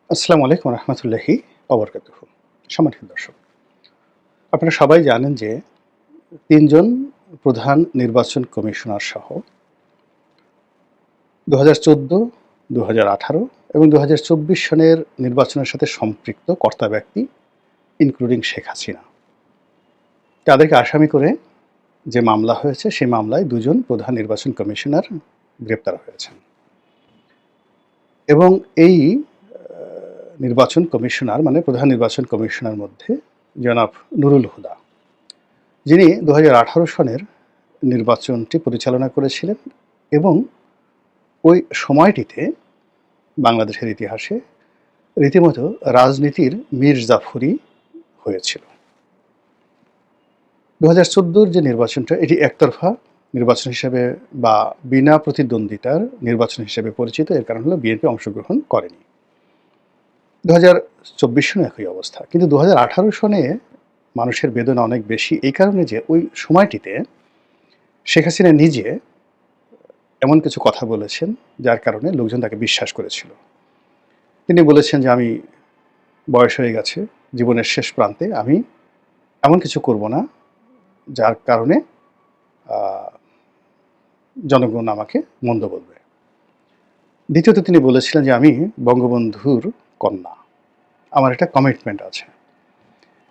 আসসালামু আলাইকুম রহমতুল্লাহি ওবরকাতুহু। সম্মানিত দর্শক, আপনারা সবাই জানেন যে ৩ জন প্রধান নির্বাচন কমিশনার সহ ২০১৪, ২০১৮ এবং ২০২৪ সনের নির্বাচনের সাথে সম্পৃক্ত কর্তা ব্যক্তি ইনক্লুডিং শেখ হাসিনা, তাদেরকে আসামি করে যে মামলা হয়েছে সেই মামলায় ২ জন প্রধান নির্বাচন কমিশনার গ্রেপ্তার হয়েছেন। এবং এই নির্বাচন কমিশনার মানে প্রধান নির্বাচন কমিশনার মধ্যে জনাব নুরুল হুদা, যিনি ২০১৮ সনের নির্বাচনটি পরিচালনা করেছিলেন এবং ওই সময়টিতে বাংলাদেশের ইতিহাসে রীতিমতো রাজনীতির মির্জাফরি হয়েছিল। ২০১৪ যে নির্বাচনটা, এটি একতরফা নির্বাচন হিসেবে বা বিনা প্রতিদ্বন্দ্বিতার নির্বাচন হিসেবে পরিচিত। এর কারণ হলো বিএনপি অংশগ্রহণ করেনি। ২০২৪ সনে একই অবস্থা, কিন্তু ২০১৮ সনে মানুষের বেদনা অনেক বেশি এই কারণে যে ওই সময়টিতে শেখ হাসিনা নিজে এমন কিছু কথা বলেছেন যার কারণে লোকজন তাকে বিশ্বাস করেছিল। তিনি বলেছেন যে আমি বয়স হয়ে গেছে, জীবনের শেষ প্রান্তে আমি এমন কিছু করব না যার কারণে জনগণ আমাকে মন্দ বলবে। দ্বিতীয়ত তিনি বলেছিলেন যে আমি বঙ্গবন্ধুর কন্যা, আমার একটা কমিটমেন্ট আছে।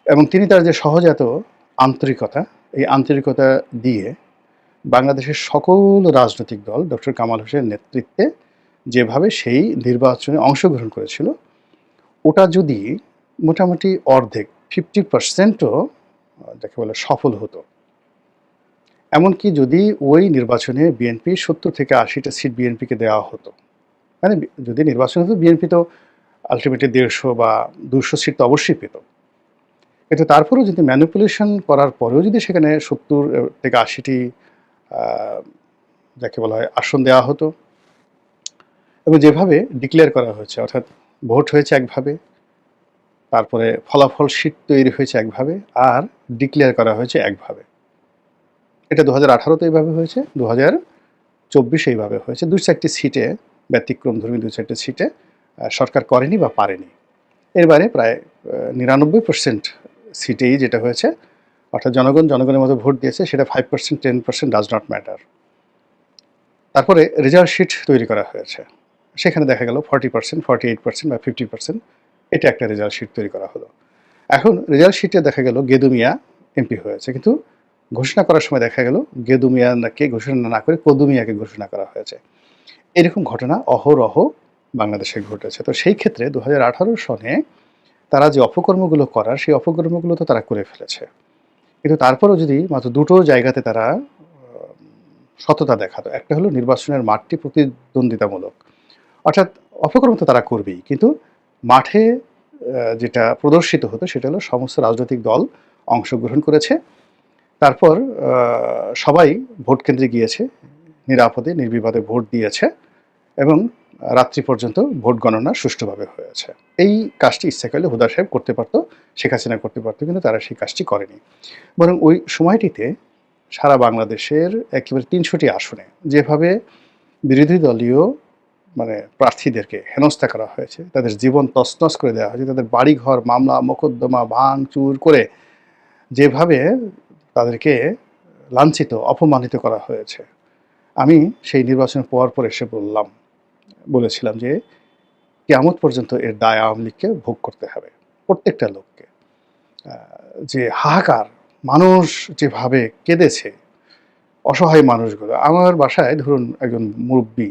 এবং তিনি তার যে সহজাত আন্তরিকতা, এই আন্তরিকতা দিয়ে বাংলাদেশের সকল রাজনৈতিক দল ডক্টর কামাল হোসেনের নেতৃত্বে যেভাবে সেই নির্বাচনে অংশগ্রহণ করেছিল, ওটা যদি মোটামুটি অর্ধেক 50%ও যাকে বলে সফল হতো, এমনকি যদি ওই নির্বাচনে বিএনপি ৭০ থেকে ৮০টা সিট বিএনপিকে দেওয়া হতো, মানে যদি নির্বাচন হতো বিএনপি তো আলটিমেটলি ১৫০ বা ২০০ সিট তো অবশ্যই পেত। কিন্তু তারপরেও যদি ম্যানিপুলেশন করার পরেও যদি সেখানে ৭০ থেকে ৮০টি যাকে বলা হয় আসন দেওয়া হতো, এবং যেভাবে ডিক্লেয়ার করা হয়েছে, অর্থাৎ ভোট হয়েছে একভাবে, তারপরে ফলাফল শীট তৈরি হয়েছে একভাবে, আর ডিক্লেয়ার করা হয়েছে একভাবে। এটা ২০১৮-তে এইভাবে হয়েছে, ২০২৪ এইভাবে হয়েছে। ২-৪টি সিটে ব্যতিক্রমধর্মী ২-৪টি সিটে সরকার করেনি বা পারেনি। এর বাইরে প্রায় ৯৯% সিটেই যেটা হয়েছে, অর্থাৎ জনগণের মতো ভোট দিয়েছে, সেটা 5%, 10% ডাজ নট ম্যাটার। তারপরে রেজাল্ট শিট তৈরি করা হয়েছে, সেখানে দেখা গেল 40%, 48% বা 50%, এটা একটা রেজাল্ট শিট তৈরি করা হলো। এখন রেজাল্ট শিটে দেখা গেল গেদু মিয়া এমপি হয়েছে, কিন্তু ঘোষণা করার সময় দেখা গেল গেদু মিয়াকে ঘোষণা না করে কদু মিয়াকে ঘোষণা করা হয়েছে। এরকম ঘটনা অহরহ বাংলাদেশে ঘটেছে। তো সেই ক্ষেত্রে ২০১৮ সনে তারা যে অপকর্মগুলো করার, সেই অপকর্মগুলো তো তারা করে ফেলেছে। কিন্তু তারপরেও যদি মাত্র দুটো জায়গাতে তারা সততা দেখাতো, একটা হলো নির্বাচনের মাঠটি প্রতিদ্বন্দ্বিতামূলক, অর্থাৎ অপকর্ম তো তারা করবেই, কিন্তু মাঠে যেটা প্রদর্শিত হতো সেটা হলো সমস্ত রাজনৈতিক দল অংশগ্রহণ করেছে, তারপর সবাই ভোট কেন্দ্রে গিয়েছে, নিরাপদে নির্বিবাদে ভোট দিয়েছে, এবং রাত্রি পর্যন্ত ভোট গণনা সুষ্ঠুভাবে হয়েছে। এই কাজটি ইচ্ছা করলে হুদা সাহেব করতে পারতো, শেখ হাসিনা করতে পারতো, কিন্তু তারা সেই কাজটি করেনি। বরং ওই সময়টিতে সারা বাংলাদেশের একেবারে ৩০০টি আসনে যেভাবে বিরোধী দলীয় মানে প্রার্থীদেরকে হেনস্থা করা হয়েছে, তাদের জীবন তছনছ করে দেওয়া হয়েছে, তাদের বাড়িঘর মামলা মোকদ্দমা ভাঙচুর করে যেভাবে তাদেরকে লাঞ্ছিত অপমানিত করা হয়েছে, আমি সেই নির্বাচনের পর এসে বলেছিলাম যে কিয়ামত পর্যন্ত এর দায় আওয়ামী লীগকে ভোগ করতে হবে, প্রত্যেকটা লোককে। যে হাহাকার, মানুষ যেভাবে কেঁদেছে, অসহায় মানুষগুলো। আমার বাসায় ধরুন একজন মুরব্বী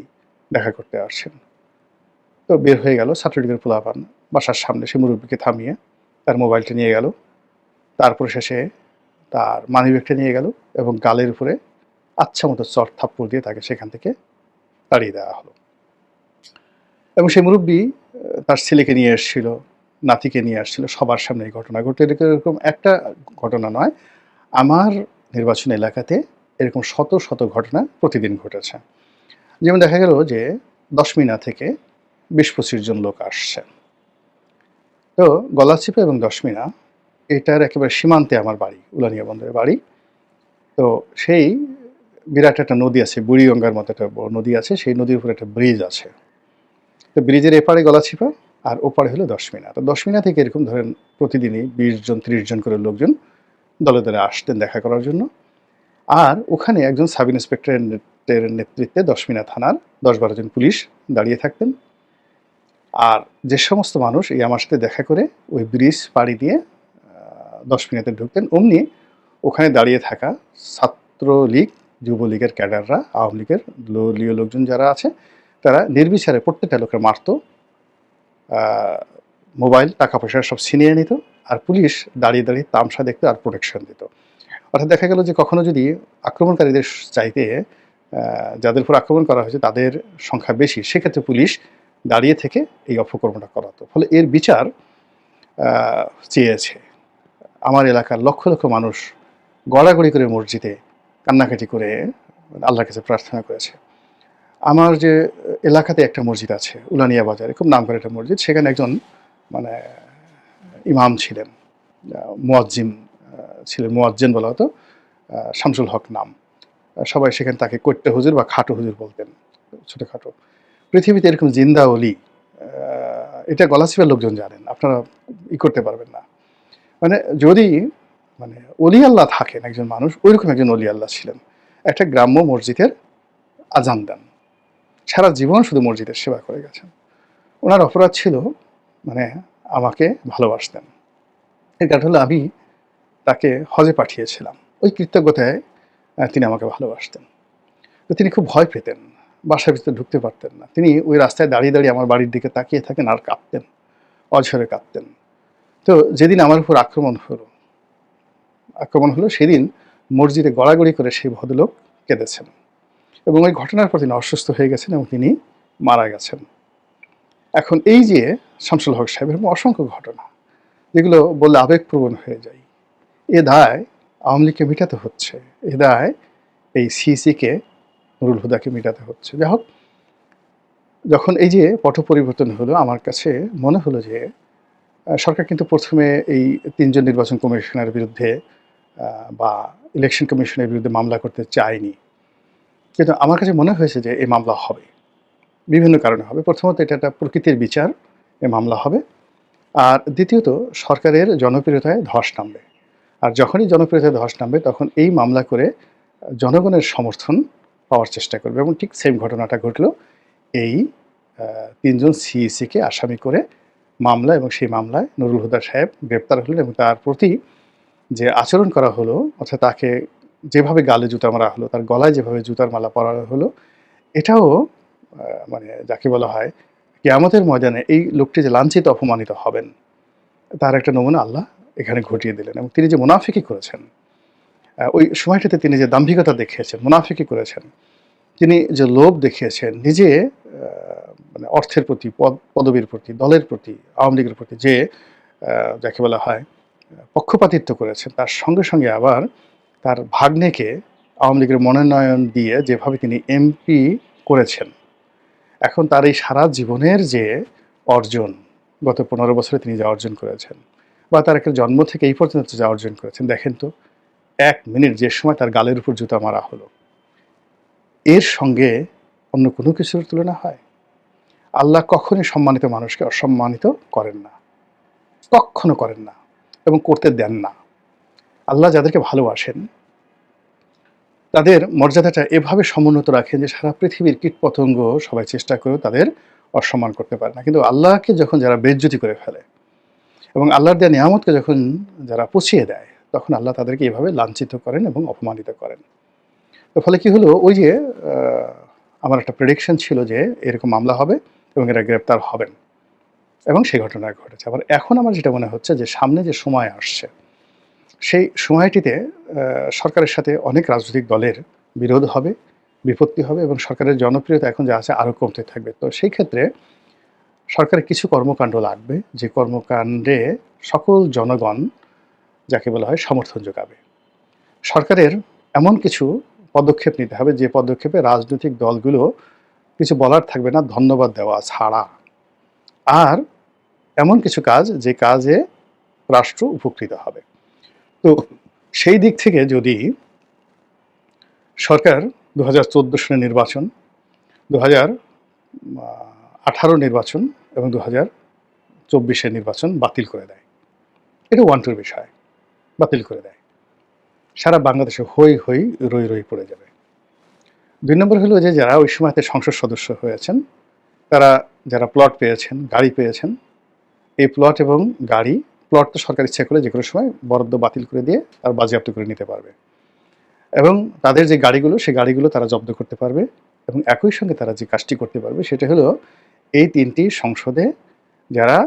দেখা করতে আসছেন, তো বের হয়ে গেল ছাত্রলীগের পোলাপান বাসার সামনে, সে মুরব্বীকে থামিয়ে তার মোবাইলটা নিয়ে গেল, তারপর শেষে তার মানিব্যাগটা নিয়ে গেল এবং গালের উপরে আচ্ছা মতো চট থাপ্পড় দিয়ে তাকে সেখান থেকে তাড়িয়ে দেওয়া হলো। এবং সেই মুরব্বী তার ছেলেকে নিয়ে এসেছিল, নাতিকে নিয়ে আসছিল, সবার সামনে এই ঘটনা ঘটে। এরকম একটা ঘটনা নয়, আমার নির্বাচন এলাকাতে এরকম শত শত ঘটনা প্রতিদিন ঘটেছে। যেমন দেখা গেল যে ১০ মিনা থেকে ২০-২৫ জন লোক আসছে। তো গলাচিপা এবং ১০ মিনা এটার একেবারে সীমান্তে আমার বাড়ি, উলানিয়া বন্দরের বাড়ি। তো সেই বিরাট একটা নদী আছে, বুড়িগঙ্গার মতো একটা বড় নদী আছে, সেই নদীর উপরে একটা ব্রিজ আছে। তো ব্রিজের এপারে গলাচিপা, আর ওপারে হলো 10 মিনা। তো 10 মিনা থেকে এরকম ধরেন প্রতিদিনই 20 জন 30 জন করে লোকজন দলে দলে আসতেন দেখা করার জন্য। আর ওখানে একজন সাব ইন্সপেক্টরের নেতৃত্বে 10 মিনা থানার 10-12 জন পুলিশ দাঁড়িয়ে থাকতেন। আর যে সমস্ত মানুষ এই আমার সাথে দেখা করে ওই ব্রিজ পাড়ি দিয়ে 10 মিনাতে ঢুকতেন, অমনি ওখানে দাঁড়িয়ে থাকা ছাত্রলীগ, যুবলীগের ক্যাডাররা, আওয়ামী লীগের দলীয় লোকজন যারা আছে তারা নির্বিচারে প্রত্যেকটা লোকের মারত, মোবাইল, টাকা পয়সা সব ছিনিয়ে নিত, আর পুলিশ দাঁড়িয়ে দাঁড়িয়ে তামসা দেখতো আর প্রোটেকশন দিত। অর্থাৎ দেখা গেল যে কখনো যদি আক্রমণকারীদের চাইতে যাদের উপর আক্রমণ করা হয়েছে তাদের সংখ্যা বেশি, সেক্ষেত্রে পুলিশ দাঁড়িয়ে থেকে এই অপকর্মটা করাতো। ফলে এর বিচার চেয়েছে আমার এলাকার লক্ষ লক্ষ মানুষ গড়াগড়ি করে মসজিদে কান্নাকাটি করে আল্লাহর কাছে প্রার্থনা করেছে। আমার যে এলাকাতে একটা মসজিদ আছে উলানিয়া বাজারে, খুব নামকরা একটা মসজিদ, সেখানে একজন মানে ইমাম ছিলেন, মুয়াজ্জিন ছিলেন, মুয়াজ্জিন বলা হতো, শামসুল হক নাম। সবাই সেখানে তাকে কৈট্য হুজুর বা খাটো হুজুর বলতেন, ছোটোখাটো। পৃথিবীতে এরকম জিন্দা অলি, এটা গলাচিপার লোকজন জানেন, আপনারা করতে পারবেন না। মানে যদি মানে অলি আল্লাহ থাকেন একজন মানুষ, ওইরকম একজন অলি আল্লাহ ছিলেন। একটা গ্রাম্য মসজিদের আজান দেন, সারা জীবন শুধু মসজিদের সেবা করে গেছেন। ওনার অপরাধ ছিল মানে আমাকে ভালোবাসতেন। এর কারণ হলো আমি তাকে হজে পাঠিয়েছিলাম, ওই কৃতজ্ঞতায় তিনি আমাকে ভালোবাসতেন। তো তিনি খুব ভয় পেতেন, বাসার ভিতরে ঢুকতে পারতেন না। তিনি ওই রাস্তায় দাঁড়িয়ে দাঁড়িয়ে আমার বাড়ির দিকে তাকিয়ে থাকেন আর কাঁদতেন, অঝরে কাঁদতেন। তো যেদিন আমার উপর আক্রমণ হলো সেদিন মসজিদে গড়াগড়ি করে সেই ভদ্রলোক কেঁদেছেন, এবং ওই ঘটনার পর তিনি অসুস্থ হয়ে গেছেন এবং তিনি মারা গেছেন। এখন এই যে শামসুল হক সাহেবের অসংখ্য ঘটনা, যেগুলো বললে আবেগপ্রবণ হয়ে যায়, এ দায় আওয়ামী লীগকে মেটাতে হচ্ছে, এ দায় এই সিসিকে, নুরুল হুদাকে মেটাতে হচ্ছে। যাই হোক, যখন এই যে পট পরিবর্তন হলো, আমার কাছে মনে হলো যে সরকার কিন্তু প্রথমে এই 3 জন নির্বাচন কমিশনের বিরুদ্ধে বা ইলেকশন কমিশনের বিরুদ্ধে মামলা করতে চায়নি, কিন্তু আমার কাছে মনে হয়েছে যে এই মামলা হবে, বিভিন্ন কারণে হবে। প্রথমত এটা একটা প্রকৃতির বিচার, এই মামলা হবে। আর দ্বিতীয়ত সরকারের জনপ্রিয়তায় ধস নামবে, আর যখনই জনপ্রিয়তায় ধস নামবে তখন এই মামলা করে জনগণের সমর্থন পাওয়ার চেষ্টা করবে। এবং ঠিক সেম ঘটনাটা ঘটল এই 3 জন সিইসিকে আসামি করে মামলা, এবং সেই মামলায় নুরুল হুদা সাহেব গ্রেপ্তার হলেন এবং তার প্রতি যে আচরণ করা হলো, অর্থাৎ তাকে যেভাবে গালে জুতা মারা হলো, তার গলায় যেভাবে জুতার মালা পরানো হলো, এটাও মানে যাকে বলা হয় কিয়ামতের ময়দানে এই লোকটি যে লাঞ্ছিত অপমানিত হবেন তার একটা নমুনা আল্লাহ এখানে ঘটিয়ে দিলেন। এবং তিনি যে মুনাফিকি করেছেন, ওই সময়টাতে তিনি যে দাম্ভিকতা দেখিয়েছেন, মুনাফিকি করেছেন, তিনি যে লোভ দেখিয়েছেন, নিজে মানে অর্থের প্রতি, পদবীর প্রতি, দলের প্রতি, আওয়ামী লীগের প্রতি যে যাকে বলা হয় পক্ষপাতিত্ব করেছেন, তার সঙ্গে সঙ্গে আবার তার ভাগ্নেকে আওয়ামী লীগের মনোনয়ন দিয়ে যেভাবে তিনি এমপি করেছেন, এখন তার এই সারা জীবনের যে অর্জন, গত 15 বছরে তিনি যা অর্জন করেছেন, বা তার একটা জন্ম থেকে এই পর্যন্ত যা অর্জন করেছেন, দেখেন তো 1 মিনিট যে সময় তার গালের উপর জুতা মারা হলো, এর সঙ্গে অন্য কোনো কিছুর তুলনা হয়? আল্লাহ কখনোই সম্মানিত মানুষকে অসম্মানিত করেন না, কখনো করেন না, এবং করতে দেন না। আল্লাহ যাদেরকে ভালোবাসেন তাদের মর্যাদাটা এভাবে সমুন্নত রাখেন যে সারা পৃথিবীর কীটপতঙ্গ সবাই চেষ্টা করেও তাদের অসম্মান করতে পারে না। কিন্তু আল্লাহকে যখন যারা বেইজ্জতি করে ফেলে এবং আল্লাহর দেয়া নিয়ামতকে যখন যারা পুছিয়ে দেয়, তখন আল্লাহ তাদেরকে এভাবে লাঞ্ছিত করেন এবং অপমানিত করেন। তো ফলে কি হলো, ওই যে আমার একটা প্রেডিকশন ছিল যে এরকম মামলা হবে এবং এরা গ্রেপ্তার হবেন, এবং সেই ঘটনা ঘটেছে। আবার এখন আমার যেটা মনে হচ্ছে যে সামনে যে সময় আসছে, সেই সময়টিতে সরকারের সাথে অনেক রাজনৈতিক দলের বিরোধ হবে, বিপত্তি হবে, এবং সরকারের জনপ্রিয়তা এখন যা আছে আরও কমতে থাকবে। তো সেই ক্ষেত্রে সরকারের কিছু কর্মকাণ্ড লাগবে, যে কর্মকাণ্ডে সকল জনগণ যাকে বলা হয় সমর্থন যোগাবে। সরকারের এমন কিছু পদক্ষেপ নিতে হবে যে পদক্ষেপে রাজনৈতিক দলগুলো কিছু বলার থাকবে না ধন্যবাদ দেওয়া ছাড়া, আর এমন কিছু কাজ যে কাজে রাষ্ট্র উপকৃত হবে। তো সেই দিক থেকে যদি সরকার 2014 সালের নির্বাচন, 2018 নির্বাচন এবং 24-এর নির্বাচন বাতিল করে দেয়। এটা ওয়ান-টুর বিষয়, বাতিল করে দেয়। সারা বাংলাদেশে হৈ হৈ রই রই পড়ে যাবে। ২ নম্বর হলো যে যারা ওই সময়তে সংসদ সদস্য হয়েছেন, তারা যারা প্লট পেয়েছেন, গাড়ি পেয়েছেন, এই প্লট এবং গাড়ি, প্লট তো সরকার ইচ্ছা করে যেকোনো সময় বরাদ্দ বাতিল করে দিয়ে আর বাজেয়াপ্ত করে নিতে পারবে। এবং তাদের যে গাড়িগুলো, সেই গাড়িগুলো তারা জব্দ করতে পারবে এবং একই সঙ্গে তারা যে কাজটি করতে পারবে সেটা হলো এই ৩টি সংসদে যারা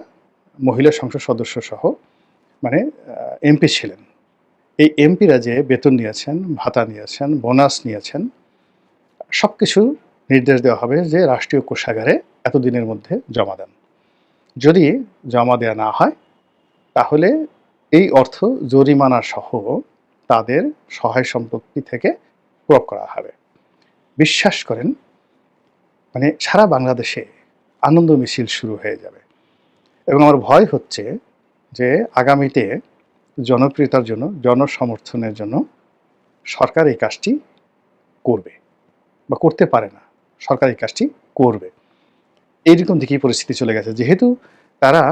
মহিলা সংসদ সদস্য সহ মানে এমপি ছিলেন, এই এমপিরা যে বেতন নিয়েছেন, ভাতা নিয়েছেন, বোনাস নিয়েছেন, সবকিছু নির্দেশ দেওয়া হবে যে রাষ্ট্রীয় কোষাগারে এতদিনের মধ্যে জমা দেন। যদি জমা দেওয়া না হয় তাহলে এই অর্থ জরিমানা সহ তাদের সহায় সম্পত্তি থেকে ক্রয় করা হবে। বিশ্বাস করেন, মানে সারা বাংলাদেশে আনন্দ মিছিল শুরু হয়ে যাবে এবং আমার ভয় হচ্ছে যে আগামীতে জনপ্রিয়তার জন্য, জনসমর্থনের জন্য সরকার এই কাজটি করবে বা করতে পারে না, সরকার এই কাজটি করবে। এইরকম দিকেই পরিস্থিতি চলে গেছে। যেহেতু তারা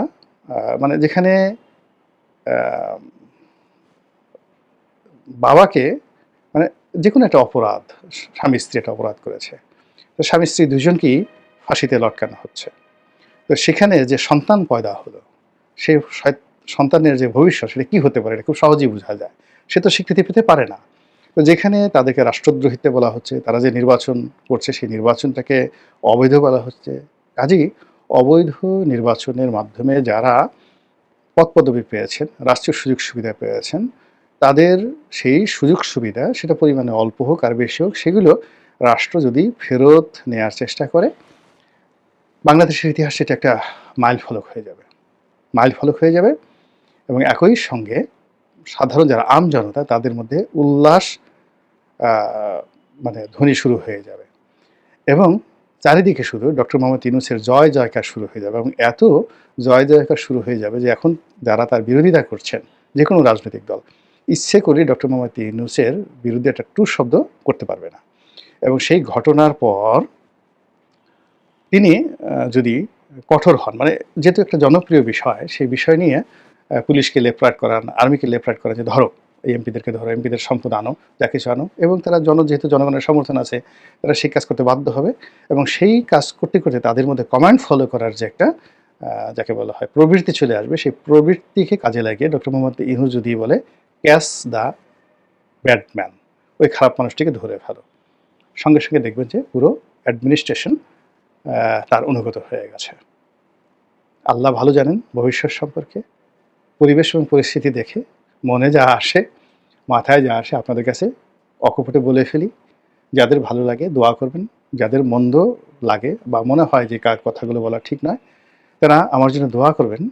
মানে যেখানে বাবাকে মানে যেকোনো একটা অপরাধ, স্বামী স্ত্রী একটা অপরাধ করেছে, তো স্বামী স্ত্রী দুজনকেই ফাঁসিতে লটকানো হচ্ছে। তো সেখানে যে সন্তান পয়দা হলো, সেই সন্তানের যে ভবিষ্যৎ সেটা কী হতে পারে এটা খুব সহজেই বোঝা যায়। সে তো স্বীকৃতি পেতে পারে না। তো যেখানে তাদেরকে রাষ্ট্রদ্রোহিতে বলা হচ্ছে, তারা যে নির্বাচন করছে সেই নির্বাচনটাকে অবৈধ বলা হচ্ছে। কাজেই অবৈধ নির্বাচনের মাধ্যমে যারা পদপদবি পেয়েছেন, রাষ্ট্রীয় সুযোগ সুবিধা পেয়েছেন, তাদের সেই সুযোগ সুবিধা সেটা পরিমাণে অল্প হোক আর বেশি হোক, সেগুলো রাষ্ট্র যদি ফেরত নেওয়ার চেষ্টা করে, বাংলাদেশের ইতিহাসে এটা একটা মাইল ফলক হয়ে যাবে, মাইল ফলক হয়ে যাবে। এবং একই সঙ্গে সাধারণ যারা আম জনতা তাদের মধ্যে উল্লাস মানে ধ্বনি শুরু হয়ে যাবে এবং চারিদিকে শুধু ডক্টর মোহাম্মদ ইউনূসের জয় জয়কার শুরু হয়ে যাবে এবং এত জয় জয়কার শুরু হয়ে যাবে যে এখন যারা তার বিরোধিতা করছেন, যে কোনো রাজনৈতিক দল ইচ্ছে করে ডক্টর মোহাম্মদ ইউনূসের বিরুদ্ধে একটা টু শব্দ করতে পারবে না। এবং সেই ঘটনার পর তিনি যদি কঠোর হন, মানে যেহেতু একটা জনপ্রিয় বিষয়, সেই বিষয় নিয়ে পুলিশকে লেফট রাইট করান, আর্মিকে লেফট রাইট করান যে ধরো এই এমপিদেরকে ধরো, এমপিদের সম্পদ আনো, যা কিছু আনো, এবং তারা যেহেতু জনগণের সমর্থন আছে, তারা সেই কাজ করতে বাধ্য হবে এবং সেই কাজ করতে করতে তাদের মধ্যে কমান্ড ফলো করার যে একটা যাকে বলা হয় প্রবৃত্তি চলে আসবে, সেই প্রবৃত্তিকে কাজে লাগিয়ে ডক্টর মোহাম্মদ ইউনূস যদি বলে ক্যাচ দ্য ব্যাড ম্যান, ওই খারাপ মানুষটিকে ধরে ফেলো, সঙ্গে সঙ্গে দেখবেন যে পুরো অ্যাডমিনিস্ট্রেশন তার অনুগত হয়ে গেছে। আল্লাহ ভালো জানেন ভবিষ্যৎ সম্পর্কে। পরিবেশ এবং পরিস্থিতি দেখে মনে যা আসে, মাথায় যা আসে আপনাদের কাছে অকপটে বলে ফেলি। যাদের ভালো লাগে দোয়া করবেন, যাদের মন্দ লাগে বা মনে হয় যে কার কথাগুলো বলা ঠিক নয়, তারা আমার জন্য দোয়া করবেন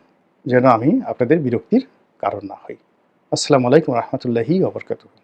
যেন আমি আপনাদের বিরক্তির কারণ না হই। আসসালামু আলাইকুম রহমতুল্লাহি ওয়া বারাকাতুহু।